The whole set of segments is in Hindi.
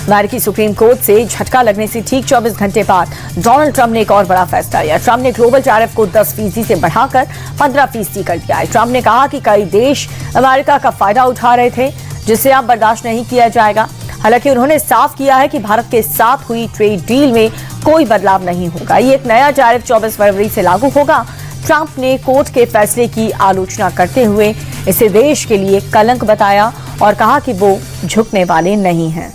अमेरिकी सुप्रीम कोर्ट से झटका लगने से ठीक 24 घंटे बाद डोनाल्ड ट्रंप ने एक और बड़ा फैसला लिया। ट्रंप ने ग्लोबल टैरिफ को 10% से बढ़ाकर 15% कर दिया है। ट्रंप ने कहा कि कई देश अमेरिका का फायदा उठा रहे थे, जिसे अब बर्दाश्त नहीं किया जाएगा। हालांकि उन्होंने साफ किया है कि भारत के साथ हुई ट्रेड डील में कोई बदलाव नहीं होगा। ये एक नया टैरिफ 24 फरवरी से लागू होगा। ट्रंप ने कोर्ट के फैसले की आलोचना करते हुए इसे देश के लिए कलंक बताया और कहा कि वो झुकने वाले नहीं हैं।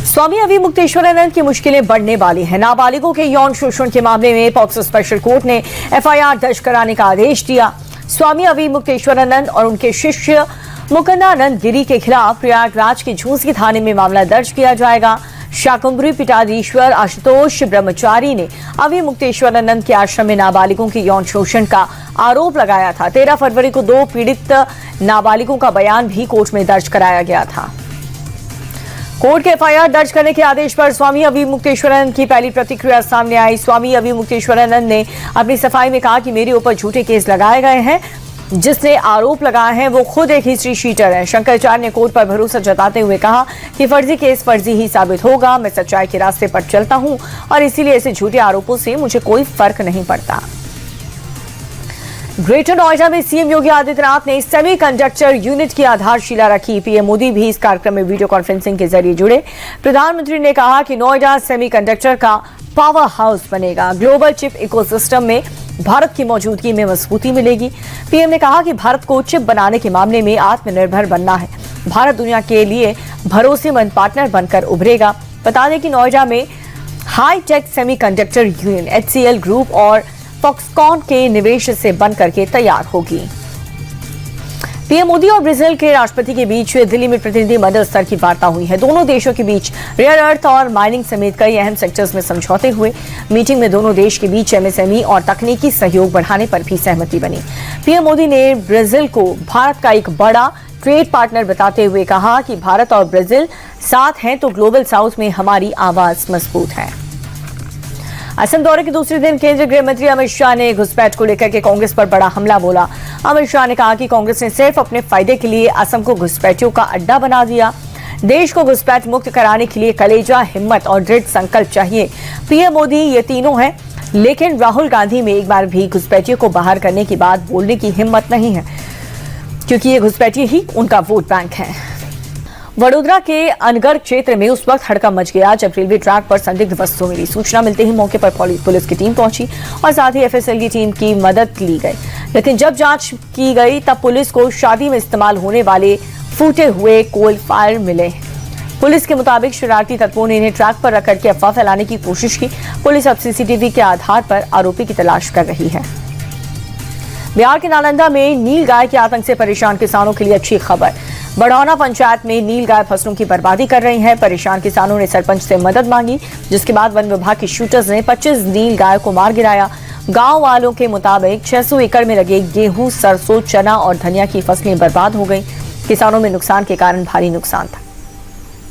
स्वामी अविमुक्तेश्वरानंद की मुश्किलें बढ़ने वाली हैं। नाबालिगों के यौन शोषण के मामले में पॉक्सो स्पेशल कोर्ट ने एफआईआर दर्ज कराने का आदेश दिया। स्वामी अविमुक्तेश्वरानंद और उनके शिष्य मुकुंदानंद गिरी के खिलाफ प्रयागराज के झूंसी थाने में मामला दर्ज किया जाएगा। शाकुंभरी पीठाधीश्वर आशुतोष ब्रह्मचारी ने अविमुक्तेश्वरानंद के आश्रम में नाबालिगों के यौन शोषण का आरोप लगाया था। 13 फरवरी को 2 पीड़ित नाबालिगों का बयान भी कोर्ट में दर्ज कराया गया था। कोर्ट के एफआईआर दर्ज करने के आदेश पर स्वामी अविमुक्तेश्वरानंद की पहली प्रतिक्रिया सामने आई। स्वामी अविमुक्तेश्वरानंद ने अपनी सफाई में कहा कि मेरे ऊपर झूठे केस लगाए गए हैं। जिसने आरोप लगाया है वो खुद एक हिस्ट्री शीटर है। शंकराचार्य ने कोर्ट पर भरोसा जताते हुए कहा कि फर्जी केस फर्जी ही साबित होगा। मैं सच्चाई के रास्ते पर चलता हूं और इसीलिए ऐसे झूठे आरोपों से मुझे कोई फर्क नहीं पड़ता। ग्रेटर नोएडा में सीएम योगी आदित्यनाथ ने सेमीकंडक्टर यूनिट की आधारशिला रखी। पीएम मोदी भी इस कार्यक्रम में वीडियो कॉन्फ्रेंसिंग के जरिए जुड़े। प्रधानमंत्री ने कहा कि नोएडा सेमीकंडक्टर का पावर हाउस बनेगा। ग्लोबल चिप इकोसिस्टम में भारत की मौजूदगी में मजबूती मिलेगी। पीएम ने कहा कि भारत को चिप बनाने के मामले में आत्मनिर्भर बनना है। भारत दुनिया के लिए भरोसेमंद पार्टनर बनकर उभरेगा। बता दें कि नोएडा में hitech semiconductor union HCL group और फॉक्सकॉन के निवेश से बनकर के तैयार होगी। पीएम मोदी और ब्राजील के राष्ट्रपति के बीच दिल्ली में प्रतिनिधि मंडल स्तर की वार्ता हुई है। दोनों देशों के बीच रेयर अर्थ और माइनिंग समेत कई अहम सेक्टर्स में समझौते हुए। मीटिंग में दोनों देश के बीच MSME और तकनीकी सहयोग बढ़ाने पर भी सहमति बनी। पीएम मोदी ने ब्राजील को भारत का एक बड़ा ट्रेड पार्टनर बताते हुए कहा कि भारत और ब्राजील साथ हैं तो ग्लोबल साउथ में हमारी आवाज मजबूत है। असम दौरे के दूसरे दिन केंद्रीय गृह मंत्री अमित शाह ने घुसपैठ को लेकर के कांग्रेस पर बड़ा हमला बोला। अमित शाह ने कहा कि कांग्रेस ने सिर्फ अपने फायदे के लिए असम को घुसपैठियों का अड्डा बना दिया। देश को घुसपैठ मुक्त कराने के लिए कलेजा, हिम्मत और दृढ़ संकल्प चाहिए। पीएम मोदी ये तीनों हैं, लेकिन राहुल गांधी में एक बार भी घुसपैठियों को बाहर करने की बात बोलने की हिम्मत नहीं है, क्योंकि ये घुसपैठी ही उनका वोट बैंक है। वडोदरा के अनगर क्षेत्र में उस वक्त हड़कंप मच गया जब रेलवे ट्रैक पर संदिग्ध वस्तु मिली। सूचना मिलते ही मौके पर पुलिस की टीम पहुंची और साथ ही FSL की टीम की मदद ली गई। लेकिन जब जांच की गई तब पुलिस को शादी में इस्तेमाल होने वाले फूटे हुए कोल फायर मिले। पुलिस के मुताबिक शरारती तत्वों ने इन्हें ट्रैक पर रख करके अफवाह फैलाने की कोशिश की। पुलिस अब CCTV के आधार पर आरोपी की तलाश कर रही है। बिहार के नालंदा में नील गाय के आतंक से परेशान किसानों के लिए अच्छी खबर। बढ़ौना पंचायत में नील गाय फसलों की बर्बादी कर रही हैं। परेशान किसानों ने सरपंच से मदद मांगी, जिसके बाद वन विभाग के शूटर्स ने 25 नील गाय को मार गिराया। गांव वालों के मुताबिक 600 एकड़ में लगे गेहूं, सरसों, चना और धनिया की फसलें बर्बाद हो गई। किसानों में नुकसान के कारण भारी नुकसान था।